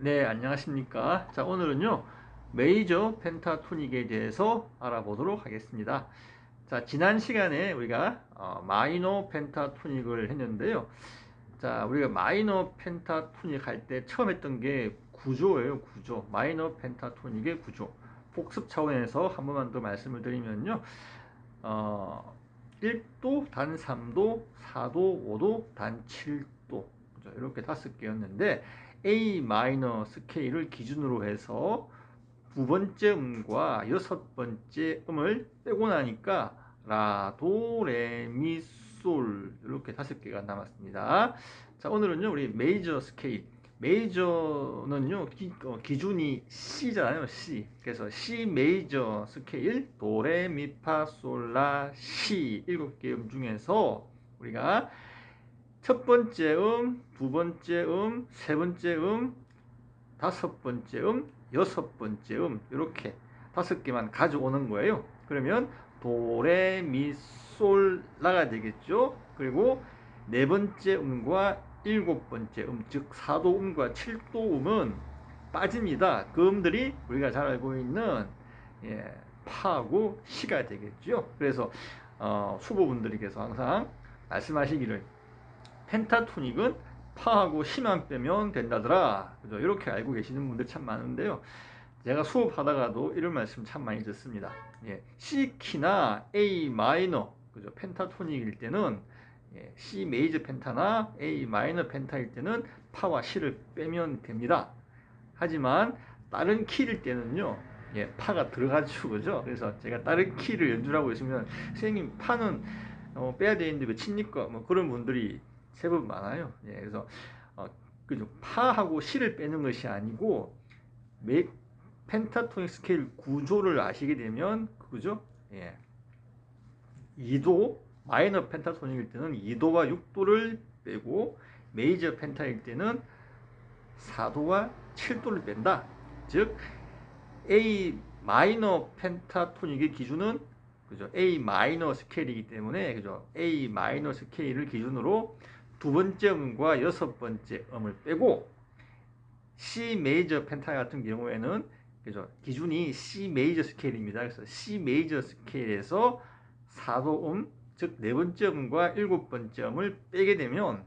네, 안녕하십니까. 자, 오늘은요, 메이저 펜타토닉에 대해서 알아보도록 하겠습니다. 자, 지난 시간에 우리가 마이너 펜타토닉을 했는데요. 자, 우리가 마이너 펜타토닉 할 때 처음 했던 게 구조예요, 구조. 마이너 펜타토닉의 구조. 복습 차원에서 한 번만 더 말씀을 드리면요. 1도, 단 3도, 4도, 5도, 단 7도. 이렇게 5개였는데, A 마이너 스케일을 기준으로 해서 두 번째 음과 여섯 번째 음을 빼고 나니까 라, 도, 레, 미, 솔 이렇게 5개가 남았습니다. 자, 오늘은요 우리 메이저 스케일. 메이저는요 기준이 C잖아요, C. 그래서 C 메이저 스케일 도, 레, 미, 파, 솔, 라, 시 7개 음 중에서 우리가 첫 번째 두 번째 세 번째 다섯 번째 여섯 번째 이렇게 5개만 가져오는 거예요. 그러면 도, 레, 미, 솔, 라가 되겠죠. 그리고 네 번째 음과 일곱 번째 즉 4도 음과 7도 음은 빠집니다. 그 음들이 우리가 잘 알고 있는 파하고 시가 되겠죠. 그래서 수보분들께서 항상 말씀하시기를 펜타토닉은 파하고 시만 빼면 된다더라. 그죠? 이렇게 알고 계시는 분들 참 많은데요. 제가 수업하다가도 이런 말씀 참 많이 듣습니다. C 키나 A 마이너, 그죠? 펜타토닉일 때는 C 메이저 펜타나 A 마이너 펜타일 때는 파와 시를 빼면 됩니다. 하지만 다른 키일 때는요, 파가 들어가죠, 그죠? 그래서 제가 다른 키를 연주를 하고 있으면 선생님 파는 빼야 되는데 왜 칩니까? 뭐 그런 분들이 제법 많아요. 그래서 그죠? 파하고 시를 빼는 것이 아니고 펜타토닉 스케일 구조를 아시게 되면 그죠? 2도 마이너 펜타토닉일 때는 2도와 6도를 빼고 메이저 펜타일 때는 4도와 7도를 뺀다. 즉 A 마이너 펜타토닉의 기준은 그죠? A 마이너 스케일이기 때문에 그죠? A 마이너 스케일을 기준으로 두 번째 음과 여섯 번째 음을 빼고 C 메이저 펜타 같은 경우에는 그죠? 기준이 C 메이저 스케일입니다. 그래서 C 메이저 스케일에서 4도 즉 네 번째 음과 일곱 번째 음을 빼게 되면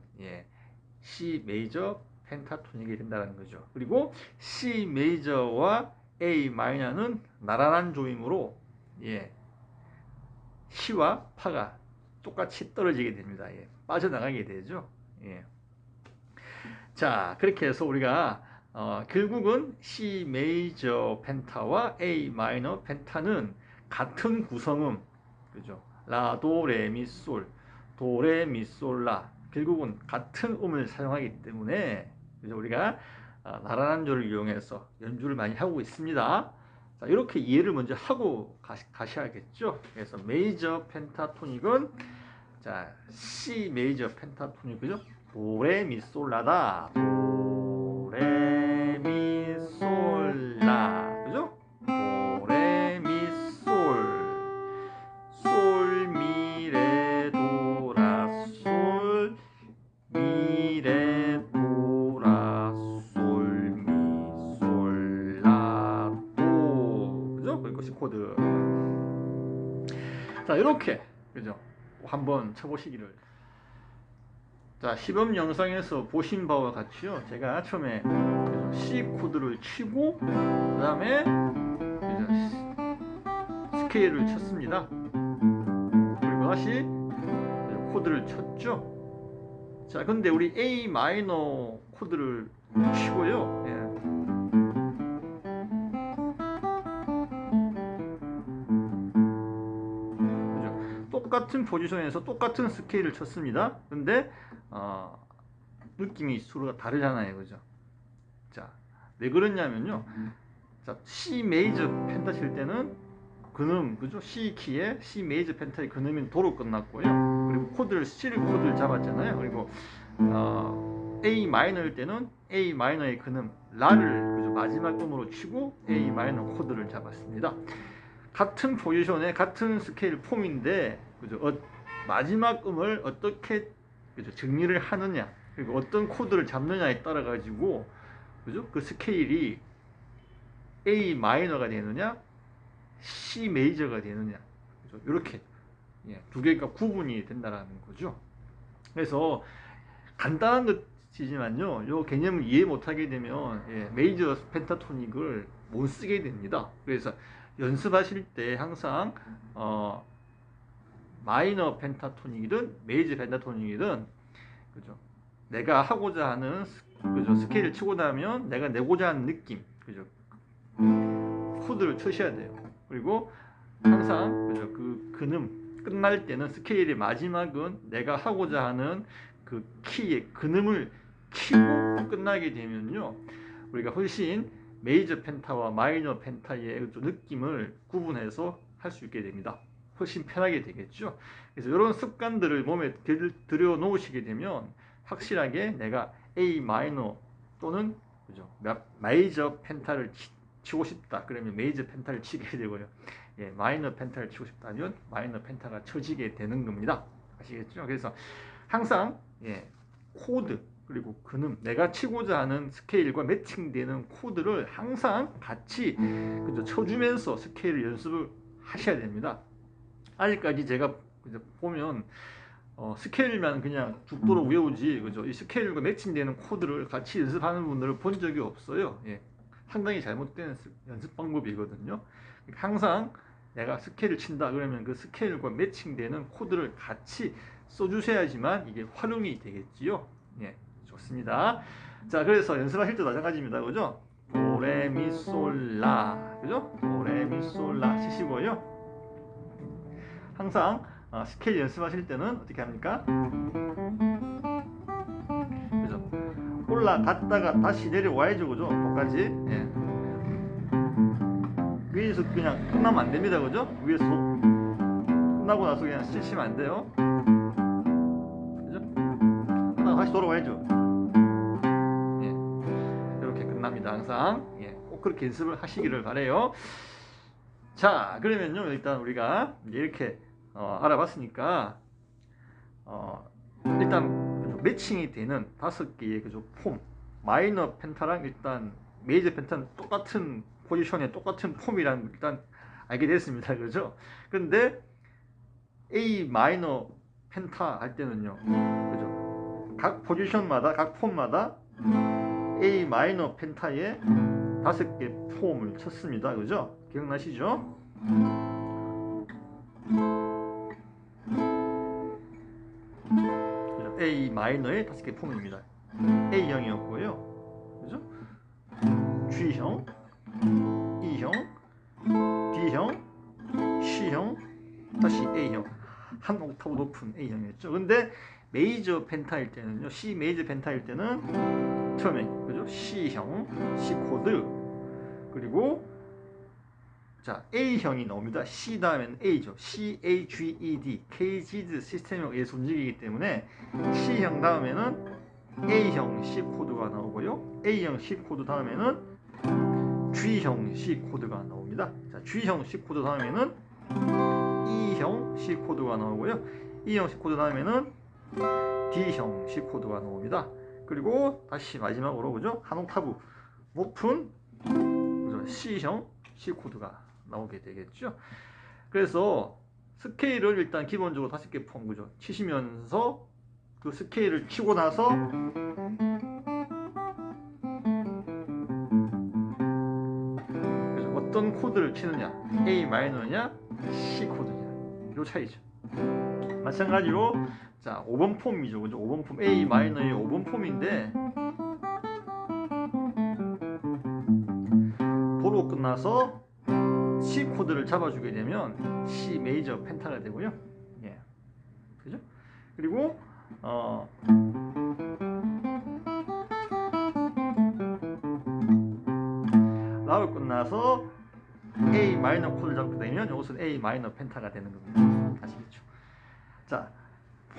C 메이저 펜타토닉이 된다는 거죠. 그리고 C 메이저와 A 마이너는 나란한 조임으로 시와 파가 똑같이 떨어지게 됩니다. 빠져나가게 되죠. 자, 그렇게 해서 우리가 결국은 C 메이저 펜타와 A 마이너 펜타는 같은 구성음, 그죠? 라, 도, 레, 미, 솔, 도, 레, 미, 솔, 라. 결국은 같은 음을 사용하기 때문에 그죠? 우리가 나란한 조를 이용해서 연주를 많이 하고 있습니다. 자, 이렇게 이해를 먼저 하고 가셔야겠죠. 그래서 메이저 펜타토닉은 자, C 메이저 펜타토닉 그죠? 도, 레, 미, 솔, 라다. 도, 레, 미, 솔, 라. 그죠? 도, 레, 미, 솔. 솔, 미, 레, 도, 라, 솔. 미, 레, 도, 라, 솔, 미, 솔, 라, 도. 그죠? 그리고 C 코드. 자, 이렇게. 그죠? 한번 쳐보시기를. 자, 시범 영상에서 보신 바와 같이요. 제가 처음에 C 코드를 치고 그 다음에 스케일을 쳤습니다. 그리고 다시 코드를 쳤죠. 자, 근데 우리 A 마이너 코드를 치고요. 똑같은 포지션에서 똑같은 스케일을 쳤습니다. 근데 느낌이 서로 다르잖아요, 그죠? 자, 왜 그러냐면요. 자, C 메이저 펜타 칠 때는 근음, 그죠? C 키에 C 메이저 펜타의 근음이 도로 끝났고요. 그리고 코드를 C를 코드를 잡았잖아요. 그리고 A 마이너일 때는 A 마이너의 근음 라를 그죠? 마지막 음으로 치고 A 마이너 코드를 잡았습니다. 같은 포지션에 같은 스케일 폼인데 그죠? 마지막 음을 어떻게 그죠? 정리를 하느냐 그리고 어떤 코드를 잡느냐에 따라 가지고 그죠? 그 스케일이 A 마이너가 되느냐, C 메이저가 되느냐, 그죠? 이렇게 두 개가 구분이 된다라는 거죠. 그래서 간단한 것이지만요, 이 개념을 이해 못하게 되면 메이저 펜타토닉을 못 쓰게 됩니다. 그래서 연습하실 때 항상 마이너 펜타토닉이든 메이저 펜타토닉이든, 그죠? 내가 하고자 하는 그죠? 스케일을 치고 나면 내가 내고자 하는 느낌, 그죠? 코드를 쳐셔야 돼요. 그리고 항상 그죠? 그 근음 끝날 때는 스케일의 마지막은 내가 하고자 하는 그 키의 근음을 키고 끝나게 되면요, 우리가 훨씬 메이저 펜타와 마이너 펜타의 느낌을 구분해서 할 수 있게 됩니다. 훨씬 편하게 되겠죠. 그래서 이런 습관들을 몸에 들여 놓으시게 되면 확실하게 내가 A 마이너 또는 그죠? 메이저 펜타를 치고 싶다 그러면 메이저 펜타를 치게 되고요, 마이너 펜타를 치고 싶다면 마이너 펜타가 쳐지게 되는 겁니다. 아시겠죠? 그래서 항상 코드 그리고 근음, 내가 치고자 하는 스케일과 매칭되는 코드를 항상 같이 그죠? 쳐주면서 스케일을 연습을 하셔야 됩니다. 아직까지 제가 보면 스케일만 그냥 죽도록 외우지, 그죠? 이 스케일과 매칭되는 코드를 같이 연습하는 분들을 본 적이 없어요. 상당히 잘못된 연습 방법이거든요. 항상 내가 스케일을 친다 그러면 그 스케일과 매칭되는 코드를 같이 써주셔야지만 이게 활용이 되겠지요. 좋습니다. 자, 그래서 연습하실 때 마찬가지입니다. 그죠? 도레미솔라, 그죠? 도레미솔라 치시고요. 항상 스케일 연습하실 때는 어떻게 합니까? 그죠? 올라갔다가 다시 내려와야죠. 그죠? 똑같이. 위에서 그냥 끝나면 안 됩니다. 그죠? 위에서 끝나고 나서 그냥 치시면 안 돼요. 그죠? 끝나고 다시 돌아와야죠. 이렇게 끝납니다. 항상. 꼭 그렇게 연습을 하시기를 바래요. 자, 그러면요, 일단 우리가 이렇게 알아봤으니까 일단 매칭이 되는 5개의 그죠? 폼, 마이너 펜타랑 일단 메이저 펜타는 똑같은 포지션에 똑같은 폼이라는 걸 일단 알게 됐습니다. 그죠? 근데 A 마이너 펜타 할 때는요, 그죠? 각 포지션마다, 각 폼마다 A 마이너 펜타에 5개 폼을 쳤습니다. 그죠? 기억나시죠? A 마이너의 5개 폼입니다. A형이었고요, 그죠? G형, E형, D형, C형, 다시 A형. 한 옥타브 높은 A형이었죠. 근데 메이저 펜타일 때는요, C 메이저 펜타일 때는 처음에 그죠? C형, C 코드, 그리고 자, A형이 나옵니다. C 다음에는 A죠. CAGED, KGD 시스템에 의해서 움직이기 때문에 C형 다음에는 A형 C 코드가 나오고요. A형 C 코드 다음에는 G형 C 코드가 나옵니다. 자, G형 C 코드 다음에는 E형 C 코드가 나오고요. E형 C 코드 다음에는 D형 C 코드가 나옵니다. 그리고 다시 마지막으로 그죠? 한 옥타브 높은 그죠? C형 C 코드가 나오게 되겠죠. 그래서 스케일을 일단 기본적으로 5개 폼 그죠? 치시면서 그 스케일을 치고 나서 그래서 어떤 코드를 치느냐, A 마이너냐, C 코드냐, 요 차이죠. 마찬가지로 자, 5번 폼이죠. 그죠? 5번 폼 A 마이너의 5번 폼인데 도로 끝나서 C 코드를 잡아주게 되면 C 메이저 펜타가 되고요. 그죠? 그리고 라울 끝나서 A 마이너 코드를 잡게 되면 이것은 A 마이너 펜타가 되는 겁니다. 아시겠죠? 자,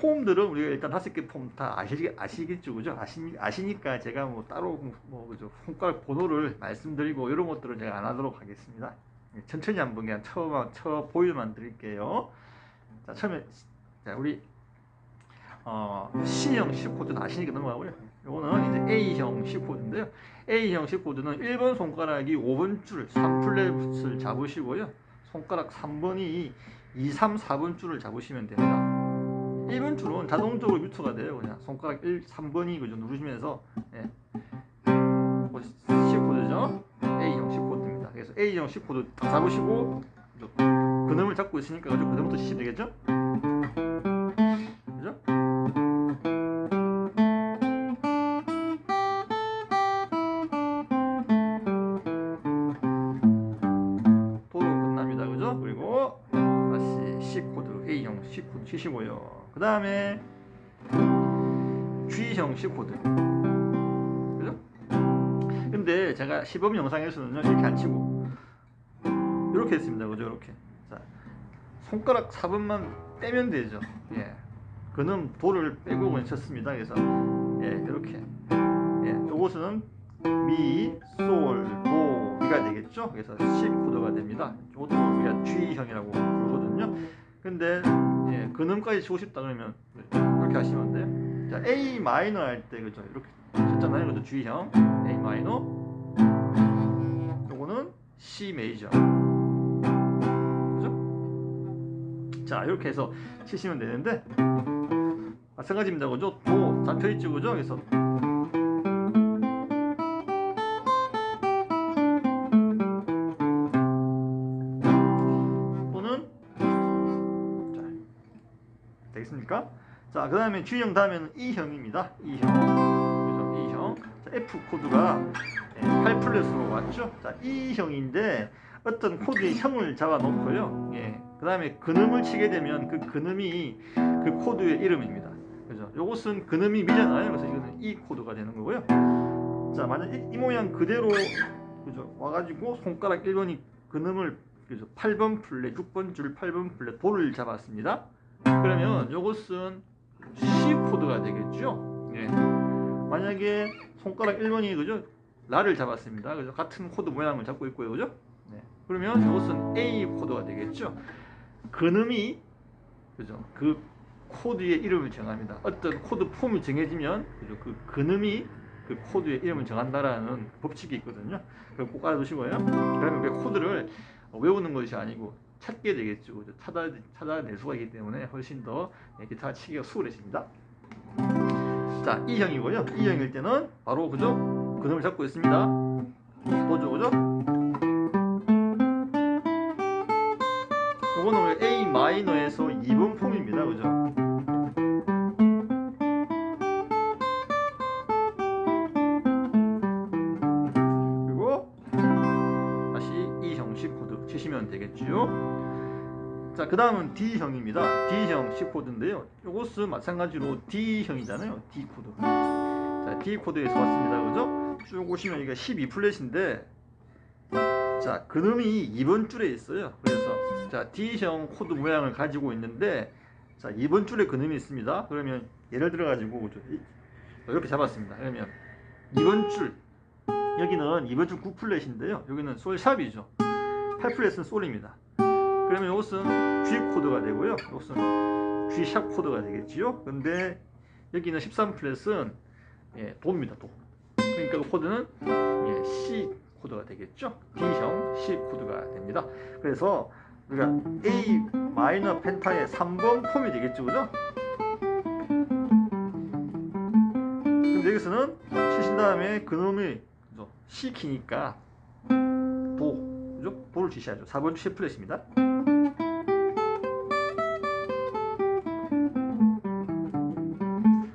폼들은 우리가 일단 5개 폼 다 아시겠죠? 그죠? 아시니까 제가 뭐 따로 그죠? 손가락 번호를 말씀드리고 이런 것들은 제가 안 하도록 하겠습니다. 천천히 한번 그냥 쳐 보여만 드릴게요. 자, 처음에 자, 우리 C형 C 코드는 아시니까 넘어가고요. 요거는 이제 A형 C 코드인데요. A형 C 코드는 1번 손가락이 5번 줄 3플랫을 잡으시고요. 손가락 3번이 2, 3, 4번 줄을 잡으시면 됩니다. 1번 줄은 자동적으로 뮤트가 돼요. 그냥 손가락 1, 3번이 그죠 누르시면서 예. C 코드죠. A형 C 코드입니다. 그래서 A형 C 코드 딱 잡으시고 근음을 잡고 있으니까 그죠? 그다음부터 치시면 되겠죠? 그죠? 도로 끝납니다. 그죠? 그리고 다시 C 코드, A형 C 코드 치시고요. 그 다음에 G형 C 코드. 그죠? 근데 제가 시범 영상에서는요, 이렇게 안 치고 이렇게 했습니다. 그죠? 이렇게. 자, 손가락 4번만 빼면 되죠. 예. 그는 도를 빼고 그냥 쳤습니다. 그래서 예, 이렇게. 예, 요것은 미, 솔, 도, 미가 되겠죠. 그래서 C 코드가 됩니다. 이것도 우리가 G형이라고 부르거든요. 근데 예, 근음까지 치고 싶다 그러면 이렇게 하시면 돼요. 자, A 마이너 할 때 그죠? 이렇게 쳤잖아요. 그래서 G형, A 마이너. 요거는 C 메이저. 자, 이렇게 해서 치시면 되는데 마찬가지입니다. 그죠? 도 잡혀있죠. 그죠? 그래서 또는 자, 되겠습니까? 자, 그 다음에 G형 다음에는 E형입니다. E형. 그죠? E형. 자, F 코드가 8플랫으로 왔죠? 자, E형인데 어떤 코드의 형을 잡아 놓고요. 예. 그 다음에 근음을 치게 되면 그 근음이 그 코드의 이름입니다. 그죠? 요것은 근음이 미잖아요. 그래서 이거는 E 코드가 되는 거고요. 자, 만약 이 모양 그대로 그죠? 와가지고 손가락 1번이 근음을 그죠? 8번 플랫, 6번 줄 8번 플랫 도를 잡았습니다. 그러면 요것은 C 코드가 되겠죠. 예. 만약에 손가락 1번이 그죠? 라를 잡았습니다. 그죠? 같은 코드 모양을 잡고 있고요. 그죠? 네. 그러면 이것은 A 코드가 되겠죠. 근음이 그죠? 그 코드의 이름을 정합니다. 어떤 코드 폼이 정해지면 그죠? 그 근음이 그 코드의 이름을 정한다라는 법칙이 있거든요. 그걸 꼭 알아두시고요. 그러면 그 코드를 외우는 것이 아니고 찾게 되겠죠. 그죠? 찾아낼 수가 있기 때문에 훨씬 더 기타 치기가 수월해집니다. 자, E형이고요. E형일 때는 바로 그죠? 근음을 잡고 있습니다. 도죠, 그죠? 이거는 A 마이너에서 2번 폼입니다. 그죠? 그리고 다시 E형 C 코드 치시면 되겠죠. 자, 그 다음은 D형입니다. D형 C 코드인데요. 이것은 마찬가지로 D형이잖아요. D 코드. 자, D 코드에서 왔습니다. 그죠? 쭉 오시면 이게 12플랫인데 자, 근음이 2번 줄에 있어요. 그래서 자, D형 코드 모양을 가지고 있는데 자, 2번 줄에 근음이 있습니다. 그러면 예를 들어 가지고 그죠? 이렇게 잡았습니다. 그러면 2번 줄 여기는 2번 줄 9플랫인데요. 여기는 솔샵이죠. 8플랫은 솔입니다. 그러면 이것은 G 코드가 되고요. 이것은 G 샵 코드가 되겠지요. 근데 여기는 13플랫은 예, 도입니다. 도. 그러니까 그 코드는 예, C 코드가 되겠죠. D형 C 코드가 됩니다. 그래서 우리가 A 마이너 펜타의 3번 폼이 되겠죠. 그죠? 근데 여기서는 치신 다음에 그놈이 C 키니까 도, 그죠? 도를 지시하죠. 4번 C 플랫입니다.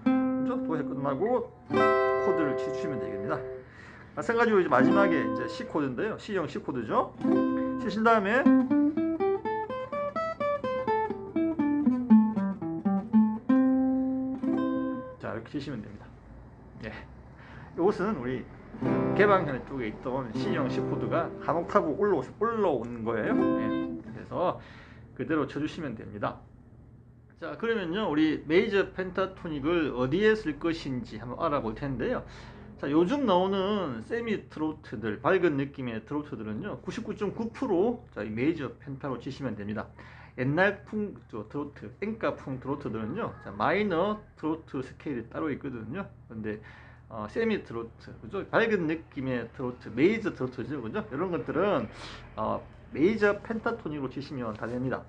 그죠? 도에 끝나고 코드를 치시면 되겠습니다. 마찬가지로 이제 마지막에 이제 C 코드인데요. C형 C 코드죠. 치신 다음에 자, 이렇게 치시면 됩니다. 예. 이것은 우리 개방현 쪽에 있던 C형 C 코드가 한 옥타브 올라온 거예요. 예. 그래서 그대로 쳐주시면 됩니다. 자, 그러면요, 우리 메이저 펜타토닉을 어디에 쓸 것인지 한번 알아볼 텐데요. 자, 요즘 나오는 세미 트로트들, 밝은 느낌의 트로트들은요, 99.9% 자, 이 메이저 펜타로 치시면 됩니다. 옛날 트로트, 엔카풍 트로트들은요, 자, 마이너 트로트 스케일이 따로 있거든요. 근데 세미 트로트, 그죠? 밝은 느낌의 트로트, 메이저 트로트죠, 그죠? 이런 것들은 메이저 펜타토닉으로 치시면 다 됩니다.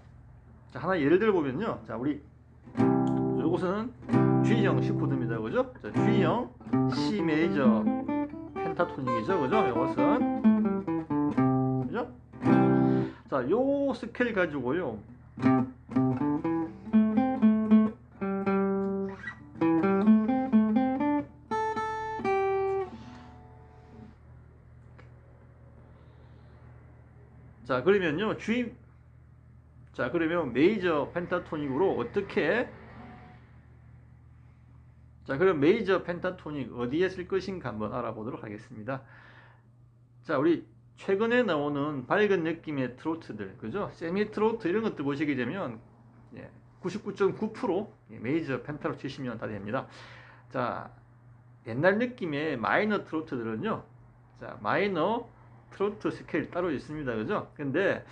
자, 하나 예를 들어 보면요, 자, 우리 요것은 G형 C 코드입니다, 그죠? 자, G형 C 메이저 펜타토닉이죠, 그죠? 요것은, 그죠? 자, 요 스케일 가지고요. 자, 그러면요, 자, 그러면 메이저 펜타토닉으로 어떻게, 자, 그럼 메이저 펜타토닉 어디에 쓸 것인가 한번 알아보도록 하겠습니다. 자, 우리 최근에 나오는 밝은 느낌의 트로트들, 그죠? 세미 트로트 이런 것들 보시게 되면 99.9% 메이저 펜타로 치시면 다 됩니다. 자, 옛날 느낌의 마이너 트로트들은요, 자, 마이너 트로트 스케일 따로 있습니다, 그죠? 근데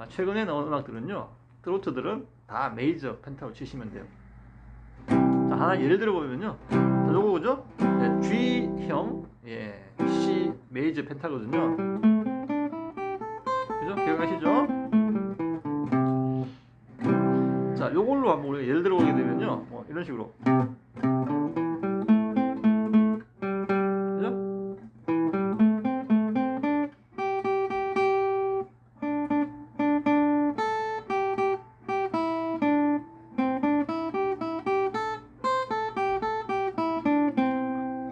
최근에 나온 음악들은요, 트로트들은 다 메이저 펜타로 치시면 돼요. 자, 하나 예를 들어 보면요, 자, 요거 그죠? G형 C 메이저 펜타거든요. 그죠? 기억하시죠? 자, 요걸로 한번 우리가 예를 들어 보게 되면요, 뭐 이런 식으로, 그죠?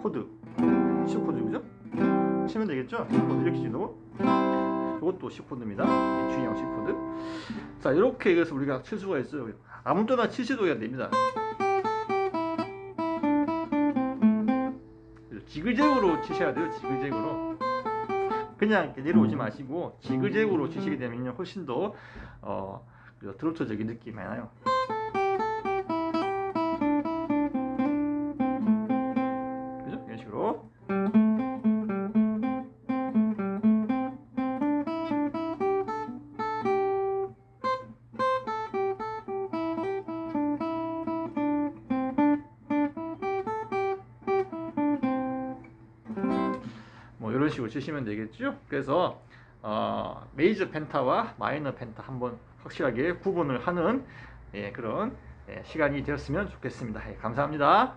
코드 C 코드, 그죠? 치면 되겠죠? C 코드 이렇게 치고, 이것도 C 코드입니다. G형 C 코드. 자, 이렇게 해서 우리가 칠 수가 있어요. 아무 때나 치셔도 됩니다. 지그재그로 치셔야 돼요. 지그재그로. 그냥 내려오지 마시고 지그재그로 치시게 되면 훨씬 더 트로트적인 느낌이 나요. 그죠? 이런 식으로. 뭐 이런 식으로 치시면 되겠죠. 그래서 메이저 펜타와 마이너 펜타 한번 확실하게 구분을 하는 그런 시간이 되었으면 좋겠습니다. 감사합니다.